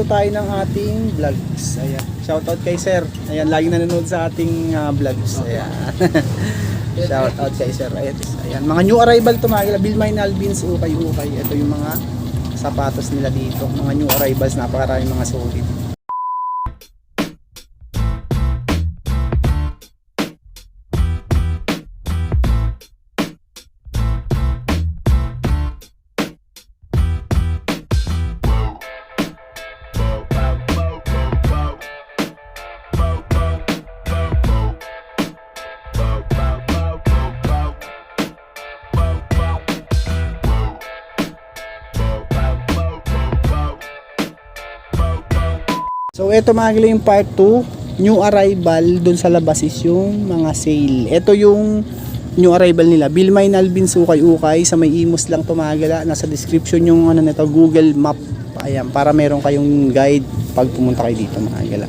to tayo ng ating vlogs. Ayan. Shoutout kay sir. Ayan, laging nanonood sa ating vlogs. Ayan. Shoutout kay sir. Ayan. Mga new arrival to mga Bilmine Alvins, ukay-ukay. Ito yung mga sapatos nila dito. Mga new arrivals, napakaraming mga solid. So ito mga kilo yung part 2, new arrival dun sa labas is yung mga sale. Ito yung new arrival nila, Bilmine Alvins ukay-ukay, sa may Imus lang tumagala. Nasa description yung ano nito, Google Map. Ayan, para meron kayong guide pag pumunta kayo dito mga gala.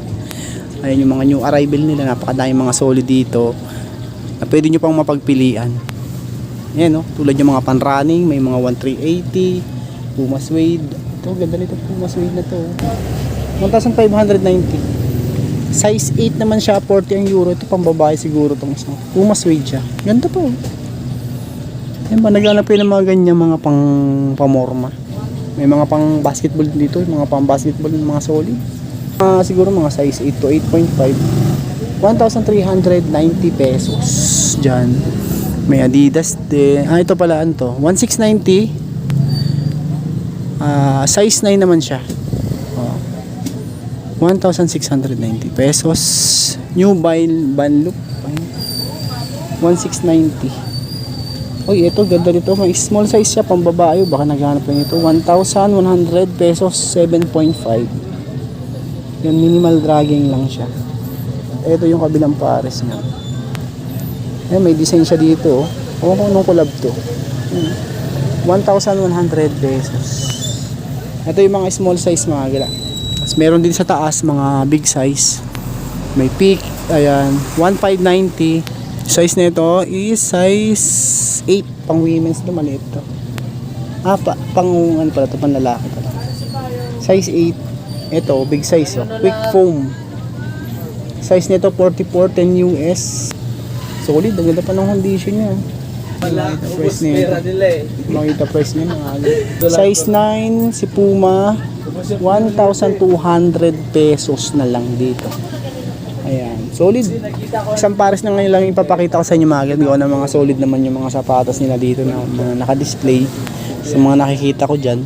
Ayan yung mga new arrival nila, napakadaming mga solid dito na pwede nyo pang mapagpilian. Ayan, no? Tulad yung mga pan-running, may mga 1380, Puma Suede. Ito, ganda nito Puma Suede na to. 1,590. Size 8 naman siya, 40 ang euro. Ito pang babae siguro itong isang Puma Suede siya. Ganda po. Ayan ba, naghanap kayo ng mga ganyan, mga pang pamorma. May mga pang basketball dito, mga pang basketball ng mga solid. Siguro mga size 8 to 8.5. 1,390 pesos dyan. May Adidas din. Ito pala ano to, 1,690. Size 9 naman siya. 1,690 pesos. New Banloop 1,690. Uy, ito ganda nito. May small size siya, pang babae. Baka naghanap lang ito. 1,100 pesos, 7.5. Yan, minimal dragging lang siya. Ito yung kabilang pares niya. Ayan, may design siya dito. Kung anong collab to. 1,100 pesos. Ito yung mga small size mga gala. Meron din sa taas mga big size. May peak, ayan, 1,590. Size nito is size 8, pang women's naman ito. Pang ano pala ito, pang lalaki pala. Size 8. Ito, big size, quick foam. Size nito 44, 10 US. Solid, ang ganda pa ng condition niya. Makita price niya. Makita price niya. Size 9, si Puma. 1,200 pesos na lang dito. Ayan, solid. Isang pares na ngayon lang ipapakita ko sa inyo mga gawa ng mga solid naman yung mga sapatos nila dito na mga naka-display sa mga nakikita ko dyan.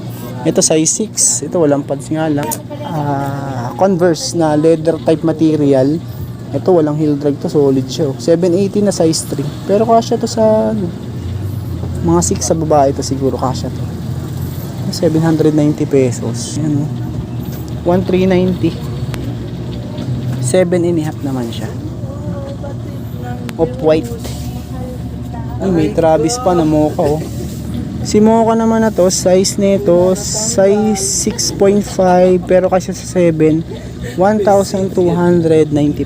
Ito size 6. Ito walang pads nga lang. Converse na leather type material. Ito walang heel drag to, solid siya. 780 na size 3. Pero kasya to sa mga 6 sa babae to, siguro kasya to. 790 pesos. Yan, 1,390. 7.5 naman siya. Off-white. Ay, may Travis pa na Mocha, oh. Si Mocha naman na to, size nito, size 6.5, pero kasi sa 7, 1,290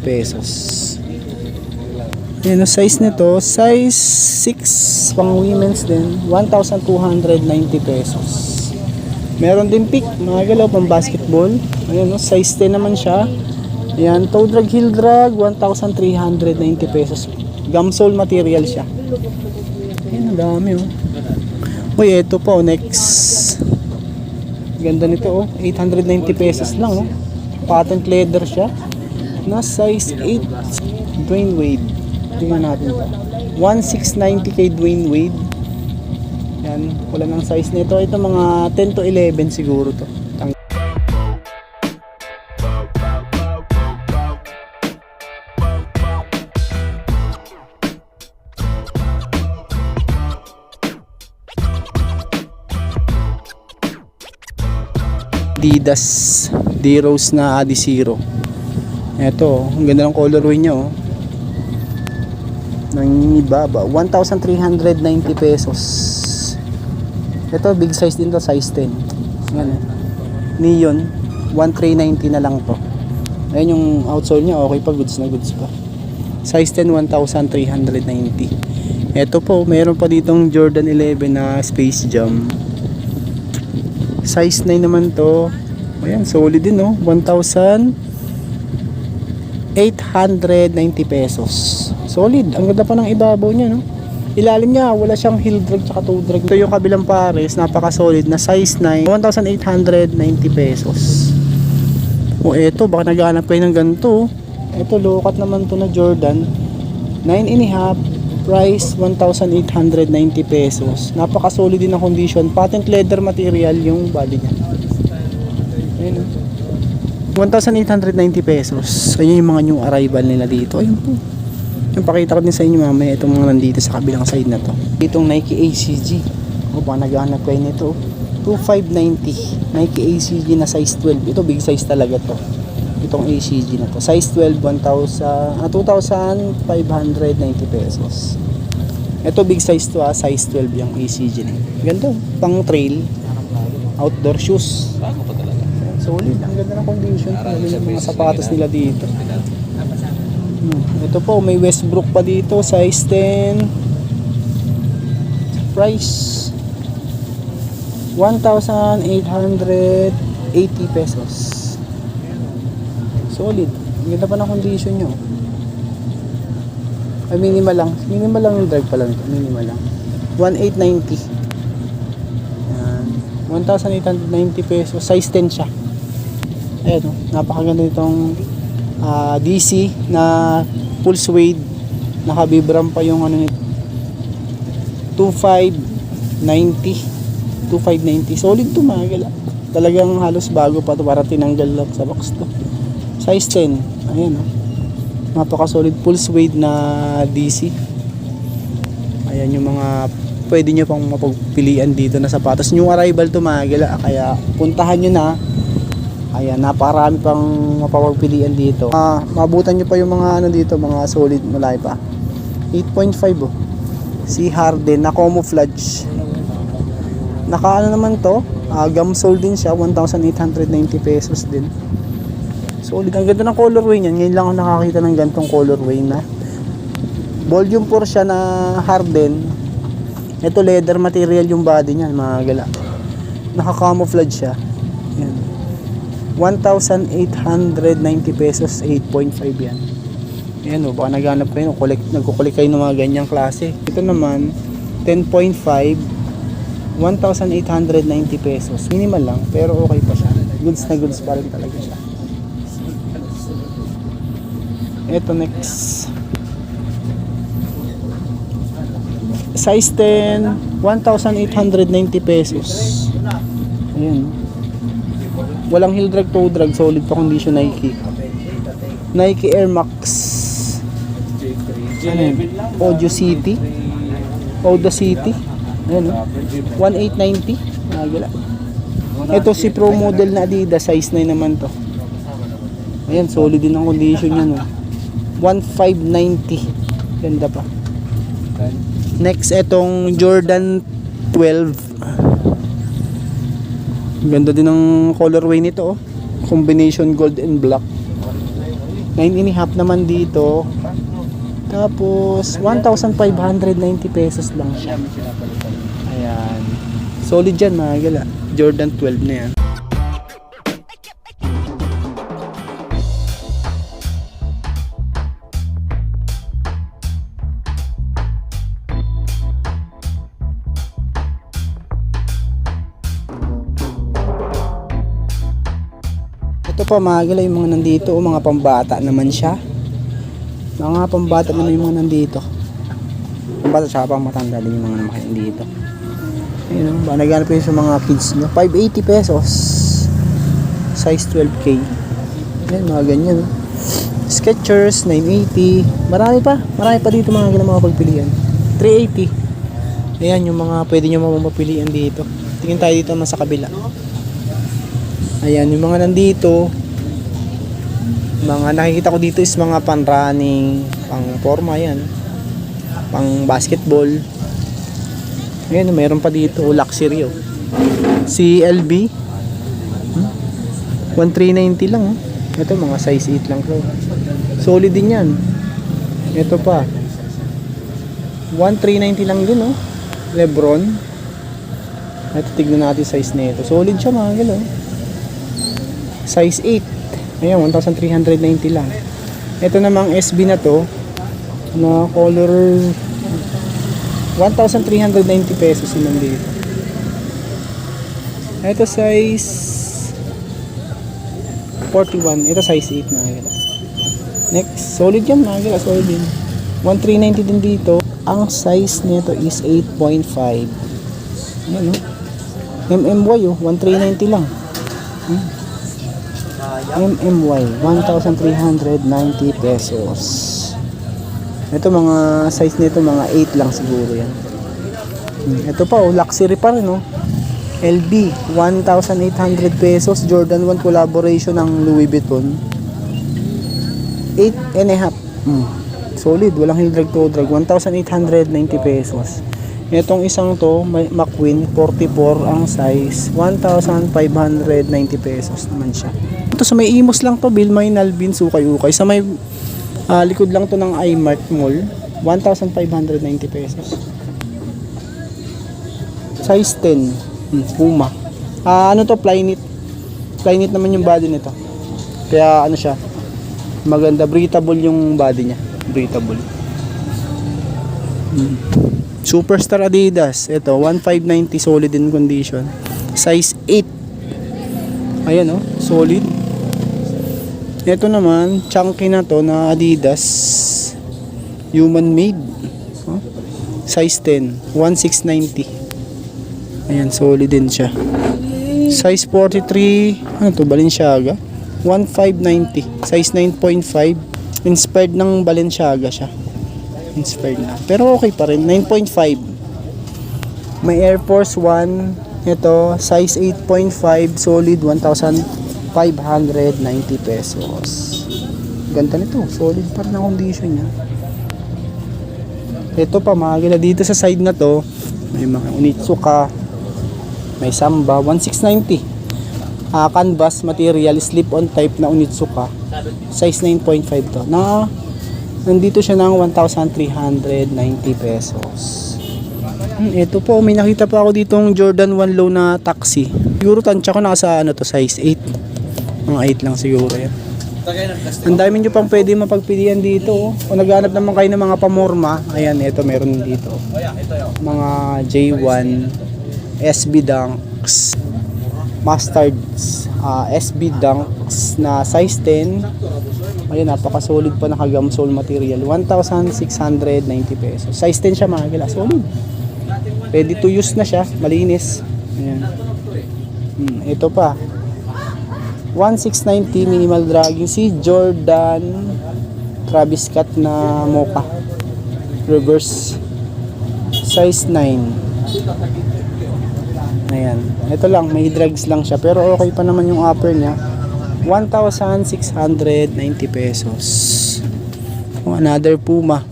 pesos. Yan, size nito, size 6, pang women's din, 1,290 pesos. Meron din pick, mga galaw, pang basketball. Ayan, no? Size 10 naman siya. Ayan, toe drag, heel drag, 1,390 pesos. Gumsole material siya. Ayan, ang dami, oh. Uy, eto po, next. Ganda nito, oh. 890 pesos lang, oh. Patent leather siya. Na size 8, Dwayne Wade. Tingnan natin ito. 1,690 kay Dwayne Wade. Yan, wala ng size nito. Ito mga 10 to 11 siguro to. Adidas D-Rose na Adizero. Ito, ang ganda ng colorway niya, oh. Nang ibaba, 1,390 pesos. Ito, big size din to, size 10. Yan, Neon, 1,390 na lang to. Ayan yung outsole niya, okay pa, goods na goods pa. Size 10, 1,390. Ito po, meron pa ditong Jordan 11 na Space Jam. Size 9 naman to, Ayan, solid din, no? 1,890 pesos. Solid. Ang ganda pa ng ibabaw niya, no? Ilalim niya, wala siyang heel drag tsaka toe drag. Ito yung kabilang pares, napaka-solid na size 9, 1,890 pesos. O eto, baka naghahanap kayo ng ganito. Ito, low-cut naman to na Jordan. 9.5, price 1,890 pesos. Napaka-solid din ang condition. Patent leather material yung body niya. Ayun, 1,890 pesos. Ayun yung mga new arrival nila dito. Ayun po. Yung pakita ko din sa inyo mamaya itong mga nandito sa kabilang side na to. Itong Nike ACG. O baka naghahanap kayo nito. 2,590. Nike ACG na size 12. Ito big size talaga to. Itong ACG na to. Size 12, 2,590 pesos. Ito big size to, size 12 yung ACG na. Ganda. Pang trail. Outdoor shoes. Bago pa talaga. Solid. Ang ganda ng condition. Yung mga sapatos nila dito. Ito po, may Westbrook pa dito. Size 10. Price 1,880 pesos. Solid. Ang ganda pa ng condition nyo. Ay, minimal lang. Minimal lang yung drive pala nito. Minimal lang. 1,890. Yan. 1,890 pesos. Size 10 siya. Ayan o. Napakaganda nitong DC na full suede. Nakabibram pa yung ano nito. 2,590. 2,590. Solid to mga gala. Talagang halos bago pa to, para tinanggal lang sa box to. Size 10. Ayan o. Napaka solid full suede na DC. Ayan yung mga pwede nyo pang mapagpilian dito na sapatos. New arrival to mga gala. Kaya puntahan nyo na. Ayan, napakarami pang mapapagpilian dito. Mabutan nyo pa yung mga ano dito, mga solid malay pa. 8.5 oh. Si Harden na camouflage. Naka ano naman to, gum sole din siya, 1,890 pesos din. Solid. Ang ganda ng colorway niyan. Ngayon lang ako nakakita ng gantong colorway na volume 4 siya na Harden. Ito leather material yung body niyan mga gala. Naka camouflage siya. Yan. 1,890 pesos, 8.5 yan. Ayan o, baka naghanap kayo, nagkukulik kayo ng mga ganyang klase. Ito naman 10.5, 1,890 pesos. Minimal lang, pero okay pa siya. Goods na goods pa rin talaga siya. Ito next. Size 10, 1,890 pesos. Ayan. Walang heel drag, toe drag. Solid pa condition Nike. Nike Air Max. Ano yun? Audio City. Audio City. Ayan, 1,890. Nagala. Ito si Pro model na Adidas, size 9 naman to. Ayan, solid din ang condition niya, no. 1,590. Ganda pa. Next, etong Jordan 12. Ganda din ang colorway nito, oh. Combination gold and black. 9.5 naman dito. Tapos 1,590 pesos lang siya. Ayan. Solid yan mga gala. Jordan 12 na yan. Ito pa mga gala yung mga nandito, mga pambata naman siya. Mga pambata naman yung mga nandito. Pambata tsaka pang matanda din yung mga naman dito. Ayun, ba naghanap yun sa mga kids nyo. 580 pesos. Size 12K. Ayan, mga ganyan. Skechers, 980. Marami pa dito mga ganang mga pagpilian. 380. Ayan, yung mga pwede nyo mapapilian dito. Tingin tayo dito naman sa kabila. Ayan, yung mga nandito. Mga nakikita ko dito is mga pan running, pang forma yan. Pang basketball. Ayan, mayroon pa dito luxury oh. CLB 1,390 lang oh. Ito mga size 8 lang to. Solid din yan. Ito pa 1,390 lang din oh. Lebron. Ito tignan natin size nito. Solid siya mga galo. Size 8. Ayan, 1,390 lang. Ito namang SB na to, na color, 1,390 pesos naman dito. Ito size 41. Ito size 8 mga gala. Next, solid yan mga gala, solid din. 1,390 din dito. Ang size nito is 8.5. Ayan, oh. MMY, oh, 1,390 lang. MMY, 1,390 pesos. Ito mga size nito, mga 8 lang siguro yan. Ito pa, oh, luxury pa rin, oh. LB, 1,800 pesos. Jordan 1 collaboration ng Louis Vuitton. 8 and a half. Solid, walang heel drag to drag. 1,890 pesos. Itong isang to, McQueen, 44 ang size. 1,590 pesos naman siya. Ito sa may Imos lang to, Bilmay, Nalvin, Sukay-Ukay. Sa may likod lang to ng iMart Mall, 1,590 pesos. Size 10. Puma. Ano to, Flyknit. Flyknit naman yung body nito. Kaya ano siya, maganda, breathable yung body niya. Breathable. Superstar Adidas. Ito, 1,590, solid in condition. Size 8. Ayan, oh, solid. Ito naman, chunky na to na Adidas. Human made. Oh, size 10, 1,690. Ayan, solid din siya. Size 43, ano to, Balenciaga, 1,590. Size 9.5. Inspired ng Balenciaga siya. Inspired na. Pero okay pa rin, 9.5. May Air Force 1. Ito, size 8.5. Solid, 1,590 pesos. Ganda nito, solid pa rin ang condition niya. Ito pa, mga gila, dito sa side na to, may mga Onitsuka, may Samba, 1,690. Canvas material, slip-on type na Onitsuka. Size 9.5 to. Nandito siya ng 1,390 pesos. Ito po, may nakita pa ako ditong Jordan 1 low na taxi. Siguro tansya ko nasa ano to, size 8. Mga 8 lang siguro yan. Ang dami nyo pang pwede mapagpilian dito. Kung naghanap naman kayo ng mga pamorma, ayan, ito meron dito. Mga J1, SB Dunks, Mustards, SB Dunks na size 10. Ayun, napaka-solid pa, naka-gumsole material. 1,690 pesos. Size 10 siya mga gila, solid. Ready to use na siya, malinis. Ayan. Ito pa. 1,690 minimal dragging si Jordan Travis Scott na Mocha. Reverse. Size 9. Ayan. Ito lang, may drags lang siya. Pero okay pa naman yung upper niya. 1,690 pesos. Another Puma.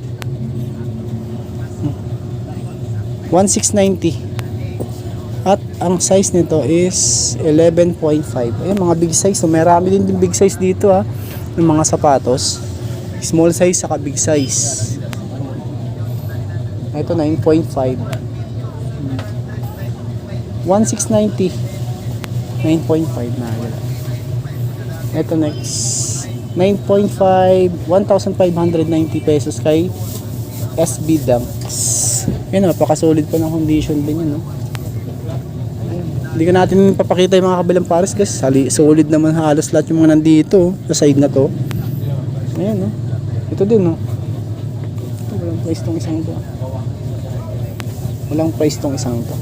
1,690. At ang size nito is 11.5. Ayan, mga big size. So, marami din big size dito ha. Yung mga sapatos. Small size saka big size. Ito 9.5. 1,690. 9.5 na. Ito next. 9.5. 1,590 pesos kay SB Dunks. Yan, napaka-solid pa ng condition din yun, no? Hindi ko natin papakita yung mga kabilang pares kasi solid naman halos lahat yung mga nandito sa side na to. Ayan, no? Ito din, no? Ito, walang price tong isang to. Walang price tong isang to.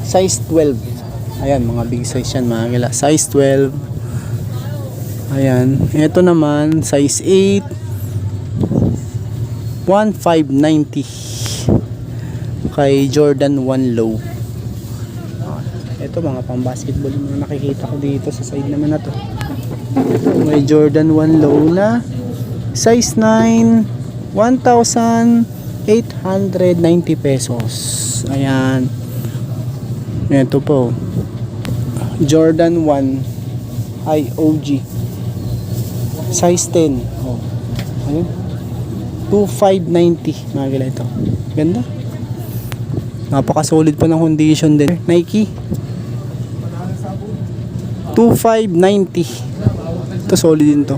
Size 12. Ayan, mga big size yan mga gila. Size 12. Ayan. Ito naman, size 8. 1,590. Kay Jordan 1 low. Ito mga pang basketball yung mga nakikita ko dito sa side naman na to. May Jordan 1 low na size 9, 1,890 pesos. Ayan. Ito po, Jordan 1 IOG size 10. Oh. Ayun. 2,590 mga gila ito. Ganda. Napaka-solid pa ng condition din. Nike 2,590. Ito solid din to.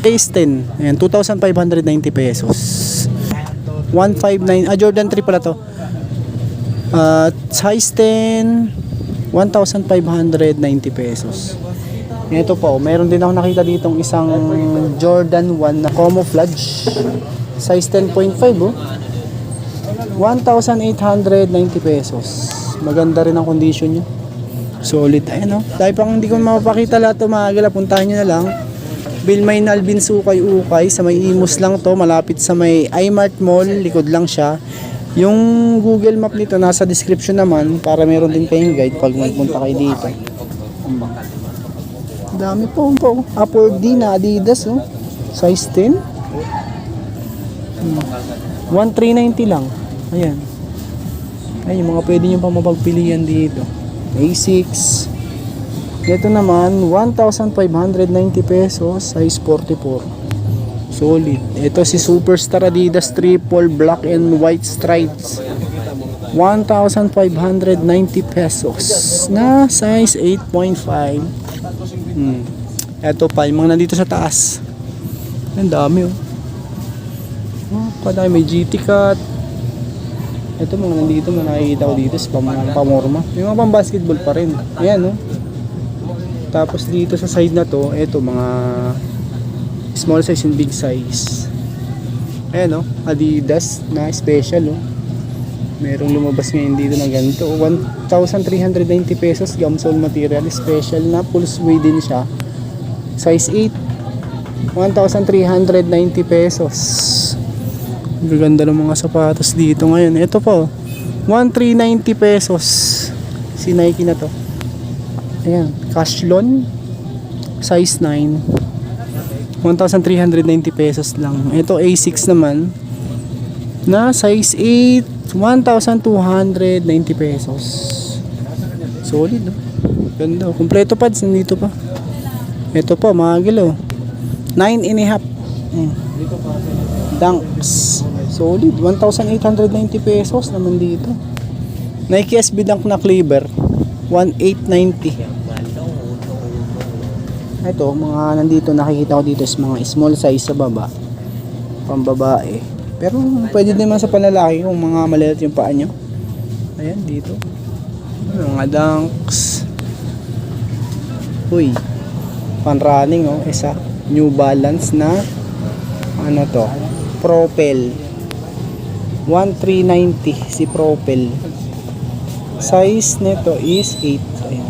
Ace 10. Ayan, 2,590 pesos. 159. Jordan 3 pala to. Size 10. 1,590 pesos. Ito po, meron din ako nakita ditong isang Jordan 1 na camouflage. Size 10.5 oh. 1,890 pesos. Maganda rin ang condition niya. Solid. Ayan oh. Dahil pang hindi ko mapapakita lahat ito, mga puntahan nyo na lang. Bilmain Alvin Ukay-Ukay. Sa may Imus lang to, malapit sa may iMart Mall. Likod lang siya. Yung Google Map nito nasa description naman para meron din kayong guide pag magpunta kayo dito. Dami po. Upward D na Adidas oh. Size 10. 1,390 lang. Ayan. Ay, yung mga pwede nyo pa mapagpilian dito. A6. Ito naman 1,590 pesos. Size 44. Solid. Ito si Superstar Adidas triple black and white stripes. 1,590 pesos na size 8.5. Ito pa, yung mga nandito sa taas. Ang dami oh. Padami, may GT Cut. Ito mga nandito, mga nakikita ko dito sa pamorma. Yung mga pang basketball pa rin. Ayan oh. Tapos dito sa side na to, ito mga small size and big size. Ayan oh, Adidas na special oh. Merong lumabas ngayon dito na ganito. 1,390 pesos gamsol material. Special na full suede din siya. Size 8. 1,390 pesos. Gaganda ng mga sapatos dito ngayon. Ito po. 1,390 pesos. Si Nike na to. Ayan. Cashlon. Size 9. 1,390 pesos lang. Ito A6 naman. Na size 8. 1,290 pesos. Solid no? Ganda. Kompleto pads nandito pa. Ito pa mga gilo. 9.5. Dunks. Solid. 1,890 pesos naman dito. Nike SB Dunk na Cleaver. 1,890. Ito mga nandito nakikita ko dito is mga small size sa baba. Pambabae. Pero pwede din naman sa panlalaki kung mga maliit yung paa nyo. Ayan dito. Mga Dunks. Uy. Pan running oh. Isa. New Balance na ano to. Propel. 1,390 si Propel. Size nito is 8. Ayan.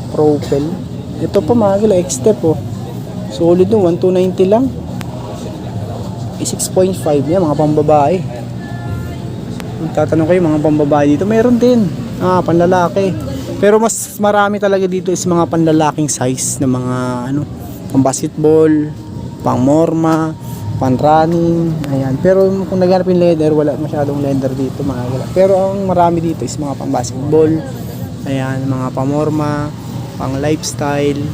Propel. Ito pa mga gila. X-Step oh. Solid no. 1,290 lang. 6.5 yan, mga pambabae. Tatanong kayo, mga pambabae dito, meron din. Panlalaki. Pero mas marami talaga dito is mga panlalaking size na mga pang basketball, pang morma, pang running. Ayan. Pero kung naghanap yung leather, wala masyadong leather dito, mga wala. Pero ang marami dito is mga pang basketball. Ayan, mga pang morma, pang lifestyle.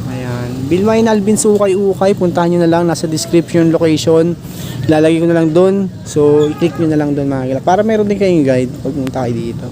Ayan. Bilmain Alvin Ukay-Ukay. Puntahan nyo na lang. Nasa description location. Lalagay ko na lang doon. So, i-click nyo na lang doon mga gila. Para meron din kayong guide pag punta kayo dito.